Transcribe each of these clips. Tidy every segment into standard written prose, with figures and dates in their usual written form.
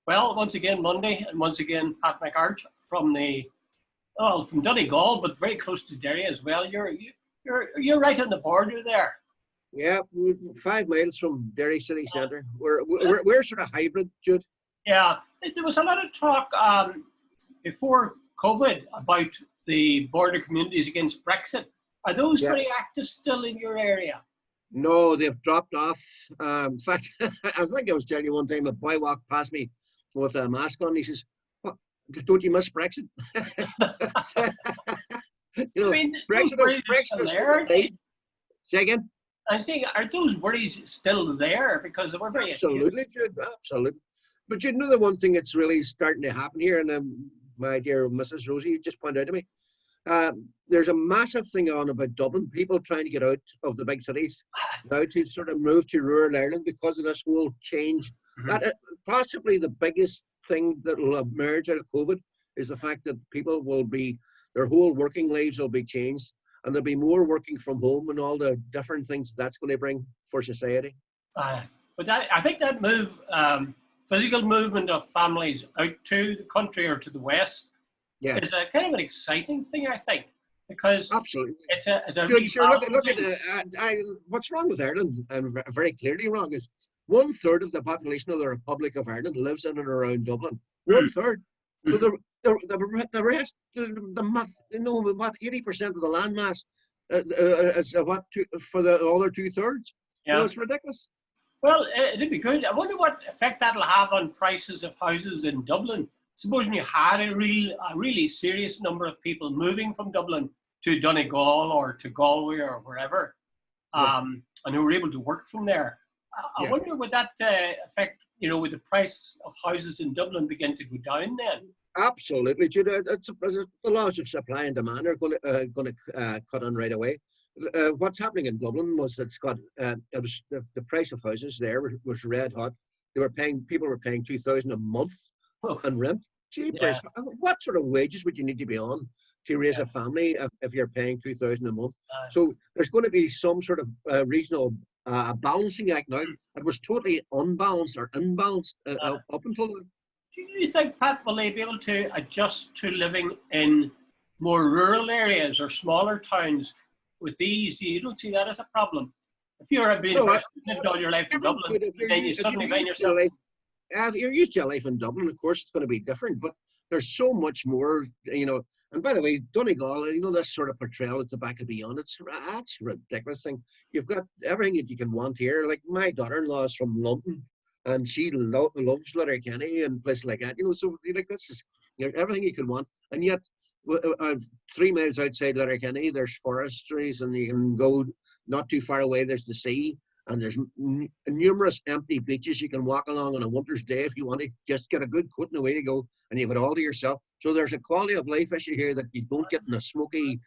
Well, once again Monday, and once again Pat McArt from from Donegal, but very close to Derry as well. You're right on the border there. Yeah, 5 miles from Derry city centre. We're sort of hybrid, Jude. Yeah, there was a lot of talk before COVID about the border communities against Brexit. Are those Yeah. very active still in your area? No, they've dropped off. In fact, I think I was telling you one time a boy walked past me with a mask on. He says, "What? Don't you miss Brexit?" I mean, those Brexit worries are Brexit still is there. Say again. I'm saying, are those worries still there? Because they were very acute. Absolutely, Jude. Absolutely. But you know the one thing that's really starting to happen here, and my dear Mrs. Rosie just pointed out to me, there's a massive thing on about Dublin, people trying to get out of the big cities now to sort of move to rural Ireland because of this whole change. Mhm. That possibly the biggest thing that will emerge out of COVID is the fact that people will be, their whole working lives will be changed, and there'll be more working from home and all the different things that's going to bring for society. But I think that physical movement of families out to the country or to the west Yeah, is a kind of an exciting thing, I think, because absolutely. it's a Sure. Look at rebalancing. what's wrong with Ireland, and very clearly wrong, is 1/3 of the population of the Republic of Ireland lives in and around Dublin. Mm, 1/3. So mm. the rest, what 80% of the landmass is for the other 2/3. Yeah. It's ridiculous. Well, it'd be good. I wonder what effect that'll have on prices of houses in Dublin. Supposing you had a really serious number of people moving from Dublin to Donegal or to Galway or wherever, Yeah, and who were able to work from there. I yeah. wonder would that affect, would the price of houses in Dublin begin to go down then? Absolutely, Jude. The laws of supply and demand are going to cut in right away. What's happening in Dublin was it was the price of houses there was red hot. People were paying 2,000 a month Oh, in rent. yeah, Jeepers, what sort of wages would you need to be on to raise yeah. a family if you're paying 2,000 a month? Uh, So there's going to be some sort of regional balancing act now. It was totally unbalanced or imbalanced up until now. do you think, Pat, will they be able to adjust to living in more rural areas or smaller towns with ease? You don't see that as a problem. If you're a being No, person who's lived all your life in everything Dublin, good. and then you If you're suddenly find used to yourself, life, if you're used to life in Dublin, of course it's going to be different. But there's so much more. And by the way, Donegal, this sort of portrayal at the back of beyond. That's a ridiculous thing. You've got everything that you can want here. Like my daughter-in-law is from London, and she loves Letterkenny and places like that. So this is everything you can want, and yet 3 miles outside Letterkenny, there's forestries, and you can go not too far away. There's the sea, and there's numerous empty beaches you can walk along on a winter's day if you want to just get a good coat and away you go, and you've it all to yourself. So there's a quality of life issue here that you don't get in a smoky,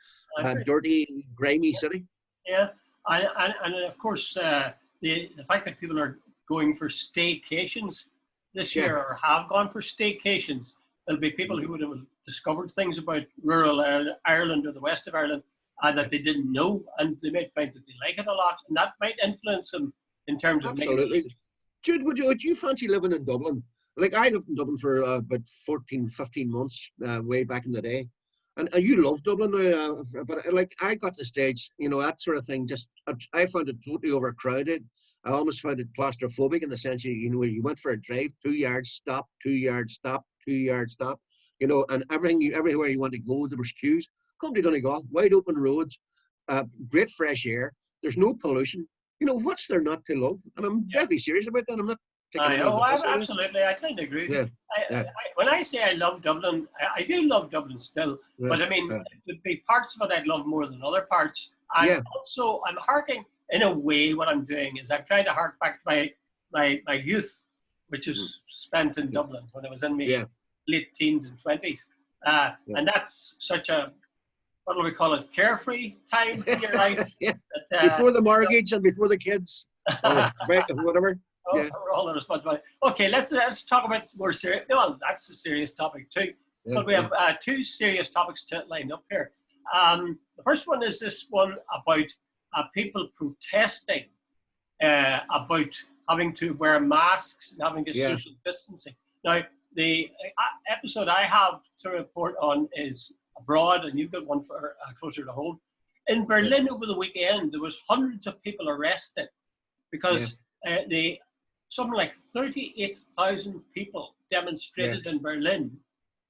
dirty, grimy city. yeah, and of course the fact that people are going for staycations this Yeah. year or have gone for staycations, there'll be people who would have discovered things about rural Ireland or the west of Ireland that they didn't know, and they might find that they like it a lot, and that might influence them in terms of making. Absolutely. Jude, would you fancy living in Dublin? Like I lived in Dublin for about 14, 15 months way back in the day. And you love Dublin, but like I got to the stage, that sort of thing. I found it totally overcrowded. I almost found it claustrophobic in the sense you went for a drive, 2 yards stop, 2 yards stop, 2 yards stop, and everywhere you want to go there was queues. Come to Donegal, wide open roads, great fresh air. There's no pollution. What's there not to love? And I'm Yeah. deadly serious about that. I'm not taking any of the piss out of it. Absolutely. I kind of agree with Yeah, you. yeah, When I say I love Dublin, I do love Dublin still. yeah, But I mean, yeah. there'd be parts of it I'd love more than other parts. And Yeah. also, I'm harking, in a way, what I'm doing is I'm trying to hark back to my youth, which is spent in Dublin when I was in my Yeah. late teens and 20s. Yeah. And that's such a, what do we call it, carefree time in your life. Yeah. That, Before the mortgage and before the kids, whatever. Yeah. We're all the responsibility. Okay, let's talk about more serious. Well, that's a serious topic too. Yeah, But we have two serious topics to line up here. The first one is this one about people protesting about having to wear masks and having to Yeah. social distancing. Now, the episode I have to report on is abroad, and you've got one for closer to home. In Yeah. Berlin over the weekend, there was hundreds of people arrested Yeah. because something like 38,000 people demonstrated in Berlin,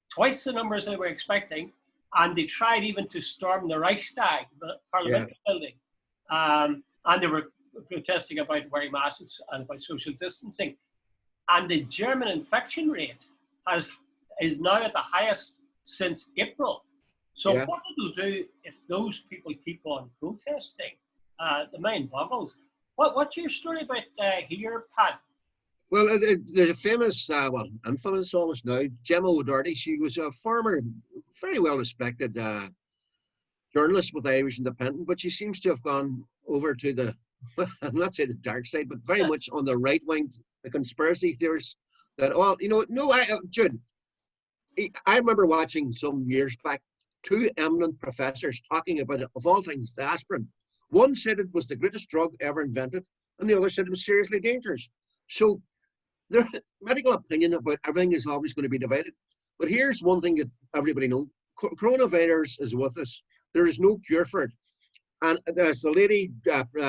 twice the numbers they were expecting, and they tried even to storm the Reichstag, the parliamentary building. And they were protesting about wearing masks and about social distancing. And the German infection rate is now at the highest since April. So what it'll do if those people keep on protesting, the mind boggles. What's your story about here, Pat? Well, there's a famous, well, infamous almost now, Gemma O'Doherty. She was a former, very well respected journalist with Irish Independent, but she seems to have gone over to the, I'll not say the dark side, but very much on the right wing, the conspiracy theorists. That, well, Jude, I remember watching some years back two eminent professors talking about it, of all things, the aspirin. One said it was the greatest drug ever invented, and the other said it was seriously dangerous. So their medical opinion about everything is always going to be divided. But here's one thing that everybody knows. Coronavirus is with us. There is no cure for it. And there's the lady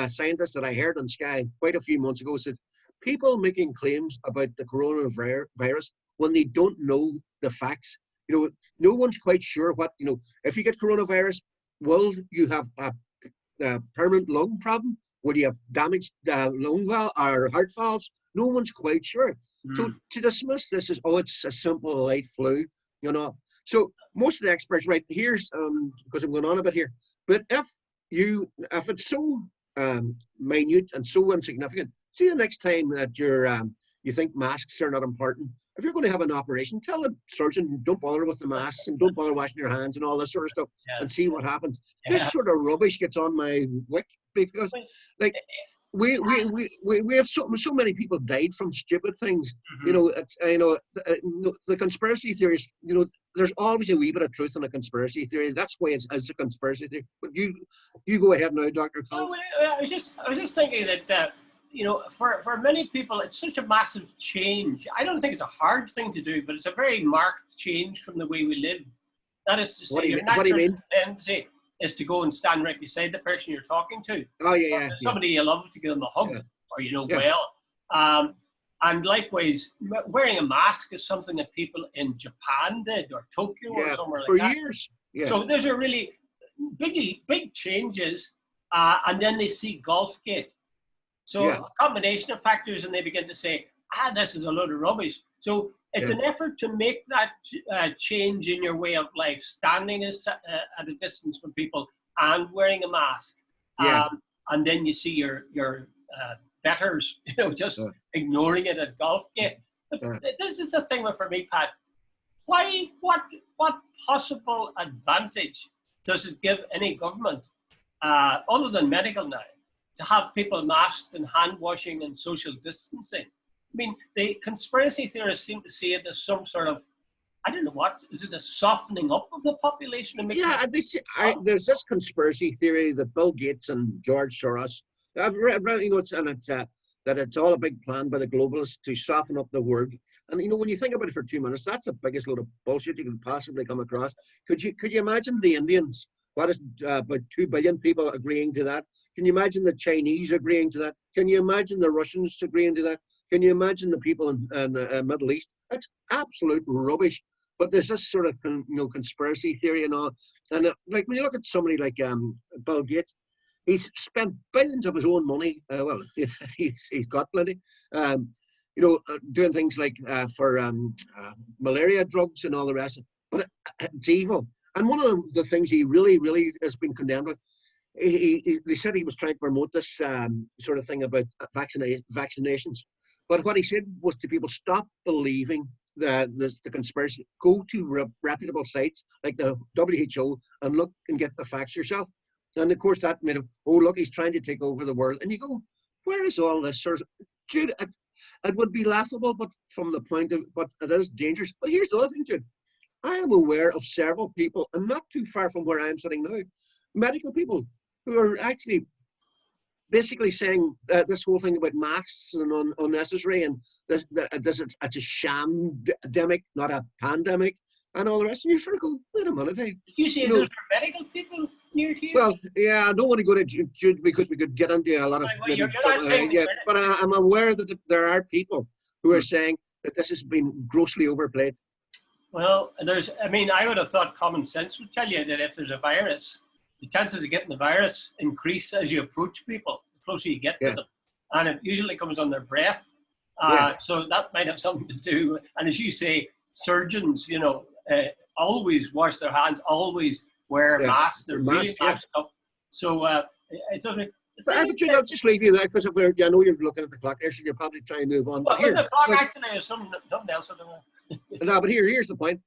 scientist that I heard on Sky quite a few months ago said, people making claims about the coronavirus when they don't know the facts. No one's quite sure what, if you get coronavirus, will you have a permanent lung problem? Will you have damaged lung valve or heart valves? No one's quite sure. So to dismiss this as, it's a simple light flu, So most of the experts, right, here's, because I'm going on a bit here, but if it's so minute and so insignificant, see the next time that you think masks are not important, if you're going to have an operation, tell the surgeon, don't bother with the masks and don't bother washing your hands and all this sort of stuff, and see what happens. This sort of rubbish gets on my wick because, like, we have so many people died from stupid things. The conspiracy theories. There's always a wee bit of truth in a conspiracy theory. That's why it's a conspiracy theory. But you go ahead now, Dr. Collins. I was just thinking that for many people it's such a massive change. I don't think it's a hard thing to do, but it's a very marked change from the way we live. That is to say, your natural tendency is to go and stand right beside the person you're talking to. Oh yeah, somebody you love, to give them a hug, or well. And likewise, wearing a mask is something that people in Japan did, or Tokyo, or somewhere like that. For years. Yeah. So those are really big changes, and then they see Golfgate. So a combination of factors, and they begin to say, this is a load of rubbish. So it's an effort to make that change in your way of life, standing at a distance from people and wearing a mask. And then you see your betters, just ignoring it at Golfgate. This is the thing for me, Pat. What possible advantage does it give any government, other than medical now, to have people masked and hand washing and social distancing? I mean, the conspiracy theorists seem to see it as some sort of, I don't know what, is it a softening up of the population? There's this conspiracy theory that Bill Gates and George Soros, I've read, that it's all a big plan by the globalists to soften up the world. And when you think about it for 2 minutes, that's the biggest load of bullshit you can possibly come across. Could you imagine the Indians? What is about 2 billion people agreeing to that? Can you imagine the Chinese agreeing to that? Can you imagine the Russians agreeing to that? Can you imagine the people in the Middle East? That's absolute rubbish. But there's this sort of conspiracy theory and all. And like when you look at somebody like Bill Gates, he's spent billions of his own money. He's got plenty. Doing things like for malaria drugs and all the rest. But it's evil. And one of the things he really, really has been condemned with, they said he was trying to promote this sort of thing about vaccinations. But what he said was to people, stop believing the conspiracy. Go to reputable sites like the WHO and look and get the facts yourself. And of course that made him, look, he's trying to take over the world. And you go, where is all this sort of, Jude, it would be laughable, but from the point of, but it is dangerous. But here's the other thing, Jude. I am aware of several people, and not too far from where I'm sitting now, medical people who are actually basically saying this whole thing about masks and unnecessary, and it's a shamdemic, not a pandemic, and all the rest. And you sort of go, wait a minute, hey, Did you say you those know. are medical people near to you? Well, yeah, I don't want to go to Jude because we could get into a lot of Well, maybe you're not saying yeah, but I'm aware that there are people who are saying that this has been grossly overplayed. well, I mean, I would have thought common sense would tell you that if there's a virus, the chances of getting the virus increase as you approach people, the closer you get to Yeah, them. And it usually comes on their breath. yeah, So that might have something to do. And as you say, surgeons, always wash their hands, always wear yeah. masks. They're really Masks, yeah. masked up. So it doesn't. The thing is But that, I'll just leave you there because I know you're looking at the clock there, so you're probably trying to move on. But well, here, the clock look, actually is something else. I don't know. no, but here's the point.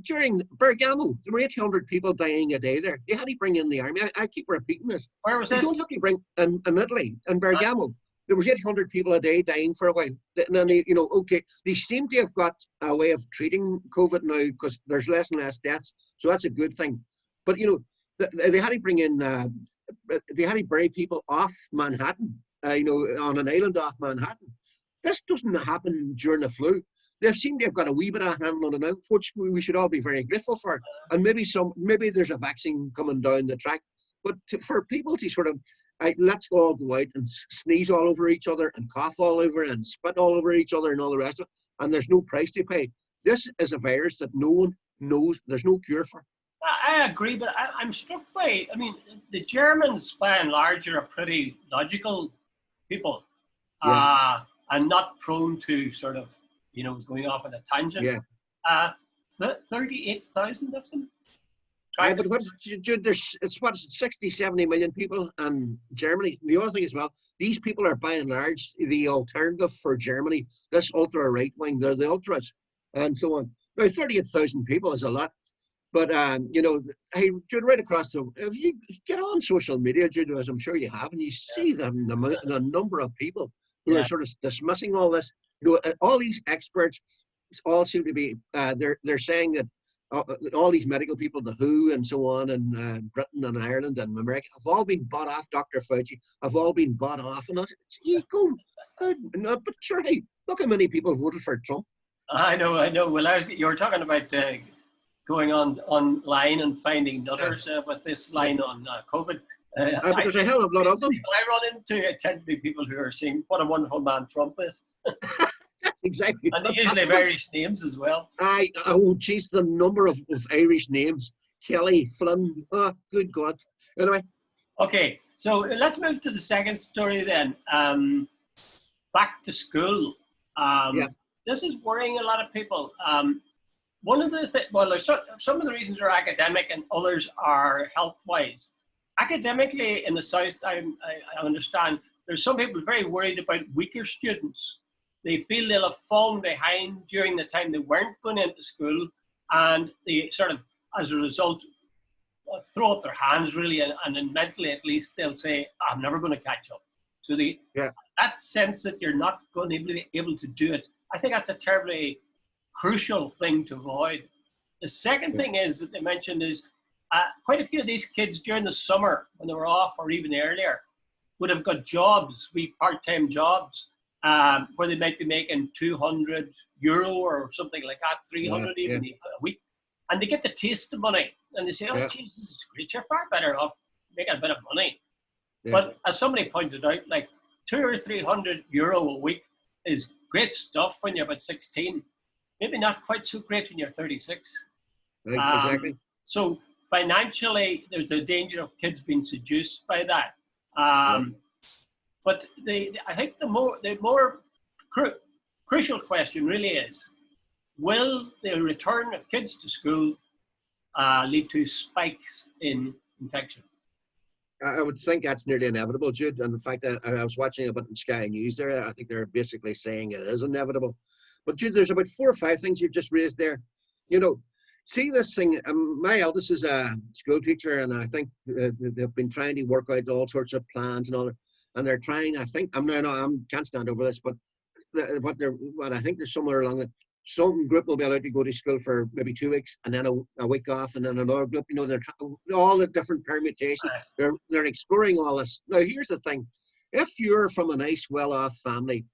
During Bergamo, there were 800 people dying a day there. They had to bring in the army. I keep repeating this. Where was They this? don't have to bring in Italy, in Bergamo. There was 800 people a day dying for a while. And then they, okay, they seem to have got a way of treating COVID now because there's less and less deaths. So that's a good thing. But they had to bring in, they had to bury people off Manhattan, on an island off Manhattan. This doesn't happen during the flu. They seem to have got a wee bit of handle on it now, which we should all be very grateful for. And maybe there's a vaccine coming down the track. But for people to sort of, let's all go out and sneeze all over each other and cough all over and spit all over each other and all the rest of it, and there's no price to pay. This is a virus that no one knows. There's no cure for. I agree, but I'm struck by, I mean, the Germans, by and large, are a pretty logical people, and not prone to sort of, going off on a tangent. Yeah. 38,000 of them. But it's 60, 70 million people in Germany. The other thing as well, these people are by and large the alternative for Germany. This ultra right wing, they're the ultras, and so on. Now, 38,000 people is a lot. But, hey, Jude, right across if you get on social media, Jude, as I'm sure you have, and you see the number of people who are sort of dismissing all this, all these experts all seem to be, they're saying that all these medical people, the WHO and so on, and Britain and Ireland and America, have all been bought off. Dr. Fauci have all been bought off. And you go, good. No, but sure, hey, look how many people voted for Trump. I know. Well, you were talking about going online and finding nutters with this line on COVID. But there's a hell of a lot of them. I run into tend to be people who are saying what a wonderful man Trump is. That's exactly. And they usually have Irish names as well. Geez, the number of Irish names. Kelly, Flynn, good God. Anyway. Okay, so let's move to the second story then. Back to school. This is worrying a lot of people. One of the there's some of the reasons are academic and others are health-wise. Academically, in the South, I understand, there's some people very worried about weaker students. They feel they'll have fallen behind during the time they weren't going into school, and they sort of, as a result, throw up their hands really, and then mentally at least they'll say, I'm never going to catch up. So that sense that you're not going to be able to do it, I think that's a terribly crucial thing to avoid. The second thing is that they mentioned is quite a few of these kids during the summer when they were off or even earlier would have got jobs, part-time jobs, where they might be making €200 or something like that, 300 even a week. And they get the taste of money and they say, oh, Jesus, this is great. You're far better off making a bit of money. Yeah. But as somebody pointed out, like €200 or €300 a week is great stuff when you're about 16. Maybe not quite so great when you're 36. Exactly. So financially, there's the danger of kids being seduced by that. But I think the more crucial question really is, will the return of kids to school lead to spikes in infection? I would think that's nearly inevitable, Jude. And the fact that I was watching a bit in Sky News there, I think they're basically saying it is inevitable. But Jude, there's about 4 or 5 things you've just raised there. See this thing. My eldest is a school teacher, and I think they've been trying to work out all sorts of plans and all that. And they're trying. I think I can't stand over this, but I think there's somewhere along the some group will be allowed to go to school for maybe 2 weeks, and then a week off, and then another group. They're all the different permutations. They're exploring all this. Now, here's the thing. If you're from a nice, well-off family,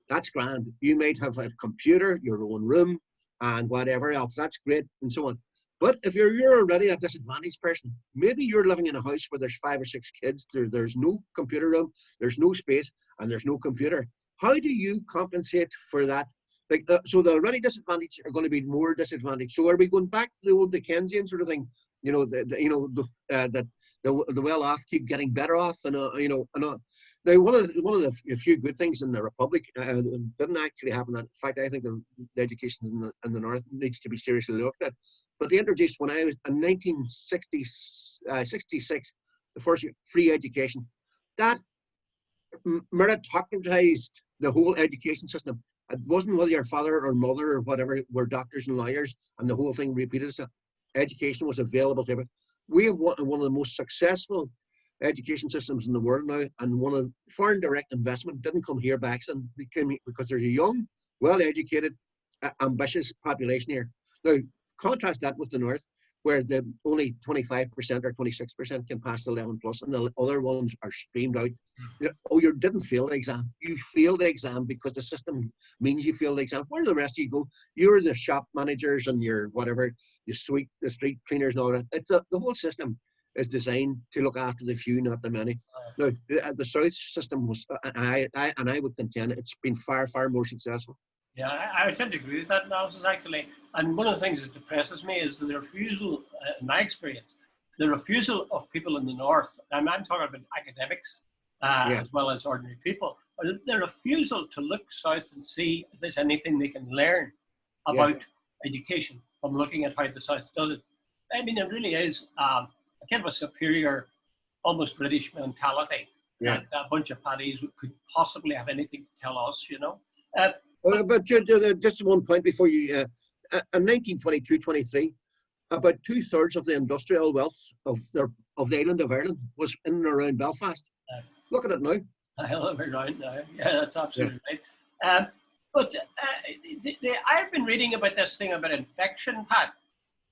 that's grand. You might have a computer, your own room, and whatever else. That's great, and so on. But if you're already a disadvantaged person, maybe you're living in a house where there's 5 or 6 kids, there's no computer room, there's no space, and there's no computer. How do you compensate for that? Like, so the already disadvantaged are going to be more disadvantaged. So are we going back to the old Dickensian sort of thing? You know, that the well-off keep getting better off, and now one of the few good things in the Republic didn't actually happen. In fact, I think the education in the North needs to be seriously looked at. But they introduced, when I was in 1966, the first free education. That meritocratized the whole education system. It wasn't whether your father or mother or whatever were doctors and lawyers, and the whole thing repeated itself. Education was available to everyone. We have one of the most successful education systems in the world now, and one of foreign direct investment didn't come here by accident. It came because there's a young, well-educated, ambitious population here. Now, contrast that with the North, where the only 25% or 26% can pass the 11 plus, and the other ones are streamed out. Oh, you didn't fail the exam. You failed the exam because the system means you failed the exam. Where do the rest of you go? You're the shop managers and your whatever, the street cleaners and all that. It's the whole system is designed to look after the few, not the many. Now, the South system was, I would contend it's been far more successful. Yeah, I tend to agree with that analysis, actually. And one of the things that depresses me is the refusal, in my experience, the refusal of people in the North, and I'm talking about academics as well as ordinary people, the refusal to look south and see if there's anything they can learn about education from looking at how the South does it. I mean, it really is a kind of a superior, almost British mentality that a bunch of paddies could possibly have anything to tell us, you know. But just one point before you, in 1922-23, about 2/3 of the industrial wealth of the island of Ireland was in and around Belfast. Look at it now. I love it right now. Yeah, that's absolutely right. But I've been reading about this thing about infection, Pat,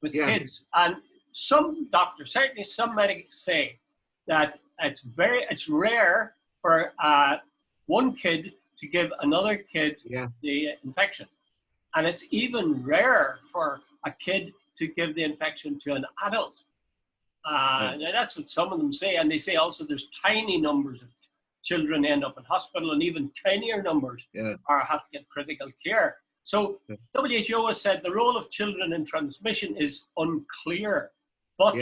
with kids, and some doctors, certainly some medics, say that it's rare for one kid to give another kid the infection. And it's even rarer for a kid to give the infection to an adult. Now that's what some of them say. And they say also there's tiny numbers of children end up in hospital, and even tinier numbers have to get critical care. So WHO has said the role of children in transmission is unclear, but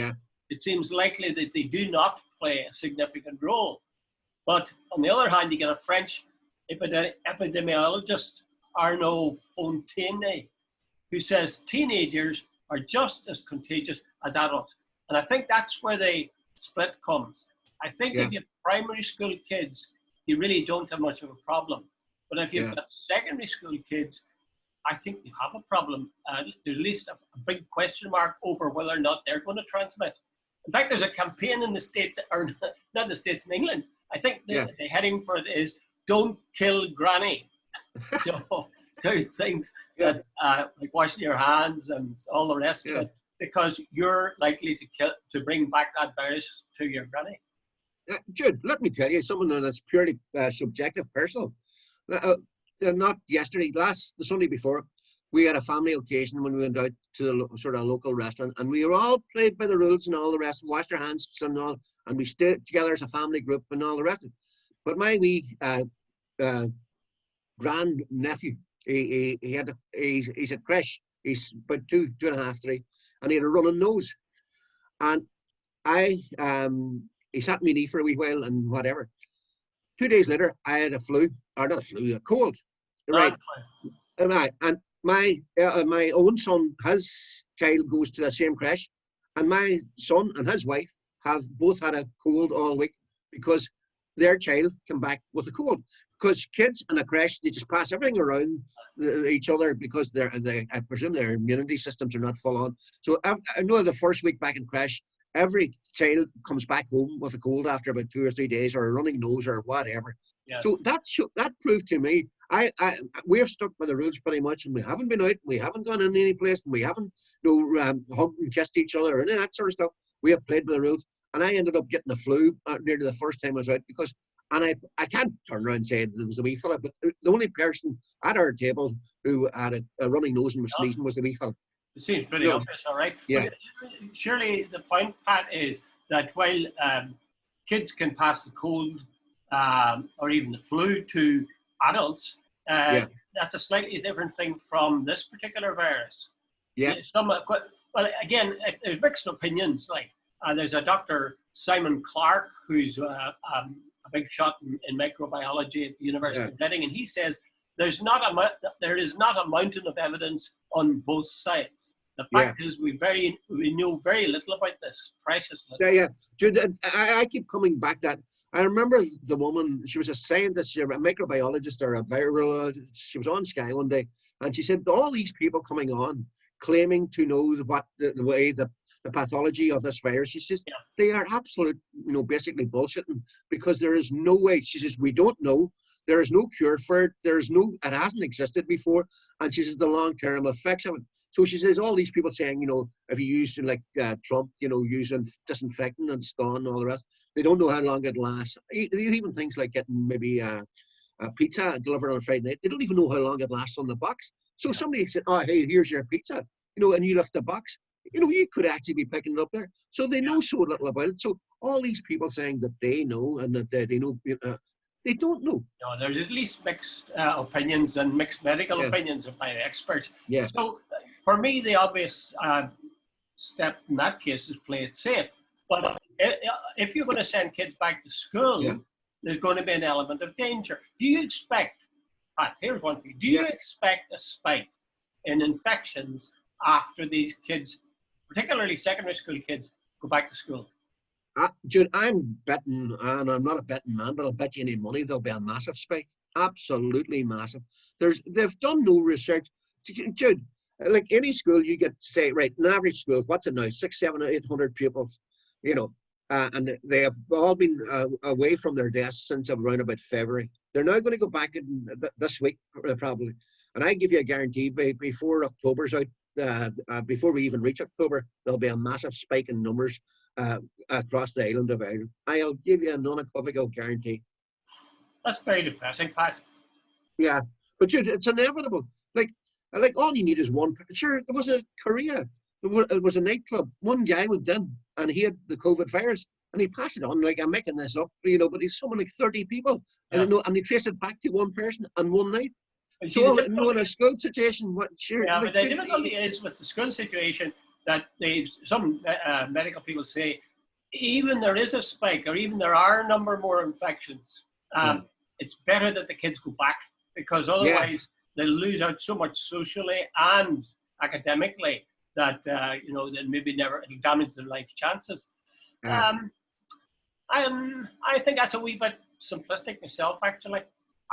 it seems likely that they do not play a significant role. But on the other hand, you get a French epidemiologist, Arnaud Fontaine, who says teenagers are just as contagious as adults. And I think that's where the split comes. I think if you have primary school kids, you really don't have much of a problem. But if you've got secondary school kids, I think you have a problem. There's at least a big question mark over whether or not they're going to transmit. In fact, there's a campaign in the States, or not the States, in England. I think the heading for it is "Don't Kill Granny." So things that like washing your hands and all the rest of it, because you're likely to bring back that virus to your granny. Jude, let me tell you something that's purely subjective, personal. Not yesterday, the Sunday before, we had a family occasion when we went out to the sort of local restaurant, and we were all played by the rules and all the rest, washed our hands and all, and we stayed together as a family group and all the rest of it. But my wee grand nephew, he's at creche. He's about 2.5, 3, and he had a running nose. And he sat in my knee for a wee while and whatever. 2 days later, I had a cold. Right. And my own son, his child goes to the same creche, and my son and his wife have both had a cold all week because their child came back with a cold. Because kids in a creche, they just pass everything around each other because I presume their immunity systems are not full on. So I know the first week back in creche, every child comes back home with a cold after about 2 or 3 days, or a running nose or whatever. Yeah. So that proved to me, we have stuck by the rules pretty much, and we haven't been out, we haven't gone in any place, and we haven't hugged and kissed each other or any of that sort of stuff. We have played by the rules, and I ended up getting the flu nearly the first time I was out because And I can't turn around and say there was a wee fella, but the only person at our table who had a running nose and was Yeah. sneezing was the wee fella. It seems pretty You know, obvious, all right. yeah, But surely the point, Pat, is that while kids can pass the cold or even the flu to adults, yeah, that's a slightly different thing from this particular virus. yeah, Well, again, there's mixed opinions. Like there's a Dr. Simon Clark, who's a big shot in microbiology at the University yeah, of Reading, and he says there is not a mountain of evidence on both sides. The yeah. fact is, we know very little about this, precious little. Yeah, yeah. Jude, I keep coming back that I remember the woman. She was a scientist, she was a microbiologist or a viral. She was on Sky one day, and she said all these people coming on claiming to know what the way the pathology of this virus. She says Yeah, they are absolute, basically bullshitting because there is no way. She says we don't know. There is no cure for it. There is no. It hasn't existed before, and she says the long-term effects of it. So she says all these people saying, if you use like Trump, using disinfectant and stun and all the rest, they don't know how long it lasts. Even things like getting maybe a pizza delivered on a Friday night, they don't even know how long it lasts on the box. So yeah. somebody said, oh, hey, here's your pizza, and you lift the box. You could actually be picking it up there. So they know so little about it. So all these people saying that they know and that they know, they don't know. No, there's at least mixed opinions and mixed medical Yeah, opinions by experts. yeah, So for me, the obvious step in that case is play it safe. But if you're going to send kids back to yeah, school, there's going to be an element of danger. Do you expect, Pat, here's one for you. Do yeah. you expect a spike in infections after these kids, particularly secondary school kids, go back to school? Jude, I'm betting, and I'm not a betting man, but I'll bet you any money there'll be a massive spike. Absolutely massive. They've done no research. Jude, like any school, you get say, right, an average school, what's it now? 600, 700, 800 pupils, and they have all been away from their desks since around about February. They're now going to go back in this week, probably. And I give you a guarantee before October's out, before we even reach October, there'll be a massive spike in numbers across the island of Ireland. I'll give you an unequivocal guarantee. That's very depressing, Pat. Yeah, but it's inevitable. Like all you need is one. Sure, there was a Korea. It was a nightclub. One guy went in and he had the COVID virus and he passed it on. Like I'm making this up, but he's someone like 30 people, Yeah. and they traced it back to one person on one night. You see, So in a school situation, what? Sure, yeah, like, but the difficulty is with the school situation that some medical people say, even there is a spike or even there are a number more infections, yeah, it's better that the kids go back because yeah, otherwise they'll lose out so much socially and academically that, they'll maybe never, it'll damage their life chances. uh, Um, I think that's a wee bit simplistic myself, actually.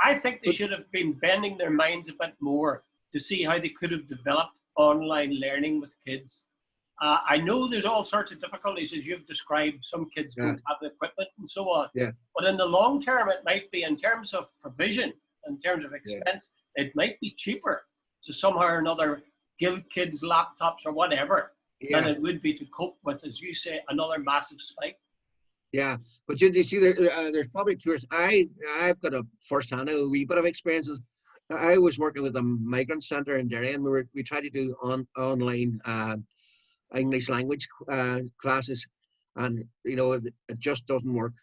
I think they but should have been bending their minds a bit more to see how they could have developed online learning with kids. I know there's all sorts of difficulties, as you've described. Some kids yeah, don't have the equipment and so on. yeah, But in the long term, it might be, in terms of provision, in terms of yeah, expense, it might be cheaper to somehow or another give kids laptops or whatever than yeah. it would be to cope with, as you say, another massive spike. Yeah, but you see, there's probably tourists. I've got a first-hand a wee bit of experiences. I was working with a migrant centre in Derry, and we tried to do online English language classes, and it just doesn't work.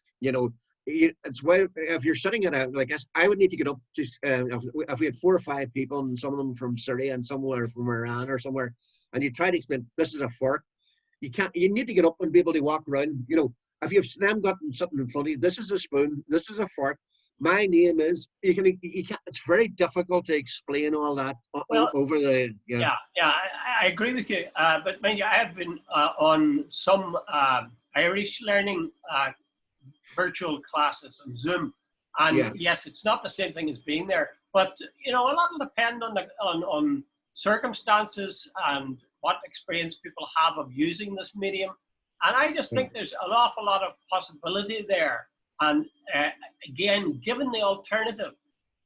It's why if you're sitting at like I would need to get up just if we had 4 or 5 people, and some of them from Syria and somewhere from Iran or somewhere, and you try to explain this is a fork. You can't. You need to get up and be able to walk around. If you've them got something in front of you, this is a spoon, this is a fork. My name is. You can. It's very difficult to explain all that Well, over the. Yeah. yeah, I agree with you. But mind you, I have been on some Irish learning virtual classes on Zoom, and Yeah. yes, it's not the same thing as being there. But a lot will depend on on circumstances and what experience people have of using this medium. And I just think there's an awful lot of possibility there. And again, given the alternative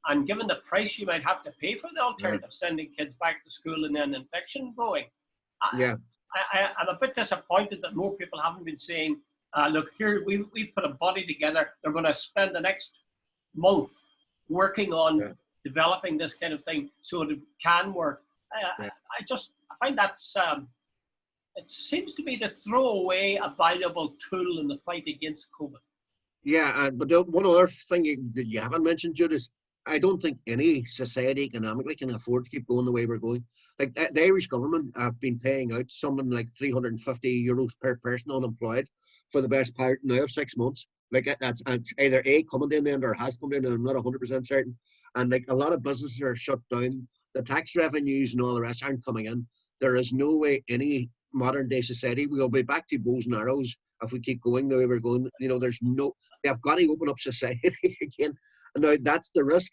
and given the price you might have to pay for the Yeah. alternative, sending kids back to school and then infection growing, I, Yeah. I'm a bit disappointed that more people haven't been saying Look, here we put a body together. They're going to spend the next month working on developing this kind of thing so it can work. I find that's it seems to be to throw away a valuable tool in the fight against COVID. Yeah, but one other thing that you haven't mentioned, Jude, is I don't think any society economically can afford to keep going the way we're going. Like the Irish government have been paying out something like €350 per person unemployed for the best part now of 6 months. Like it's either A, coming to an end or has come to an end, I'm not 100% certain. And like a lot of businesses are shut down. The tax revenues and all the rest aren't coming in. There is no way any modern day society will be back to bows and arrows if we keep going the way we're going. They've got to open up society again. And now that's the risk.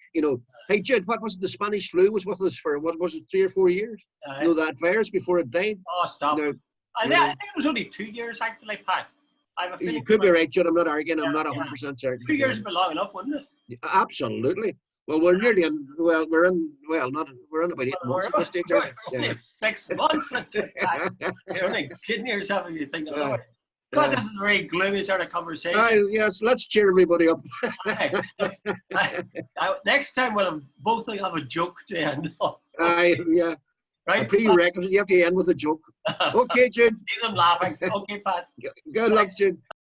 Hey Jude, what was it? The Spanish flu was with us for, what was it, 3 or 4 years? That virus before it died. Oh, stop. Now, I think it was only 2 years actually, Pat. I have a feeling you could be right, Jude. I'm not arguing. I'm not 100% certain. 2 years would be long enough, wouldn't it? Absolutely. Well, we're nearly in. Well, we're in about 8 months at this stage. Only 6 months. You're only kidding yourself if you think about it. God, this is a very gloomy sort of conversation. Yes, let's cheer everybody up. Next time we'll both have a joke to end on. Yeah. Right? A prerequisite, you have to end with a joke. Okay, Jude. Leave them laughing. Okay, Pat. Good luck, Jude.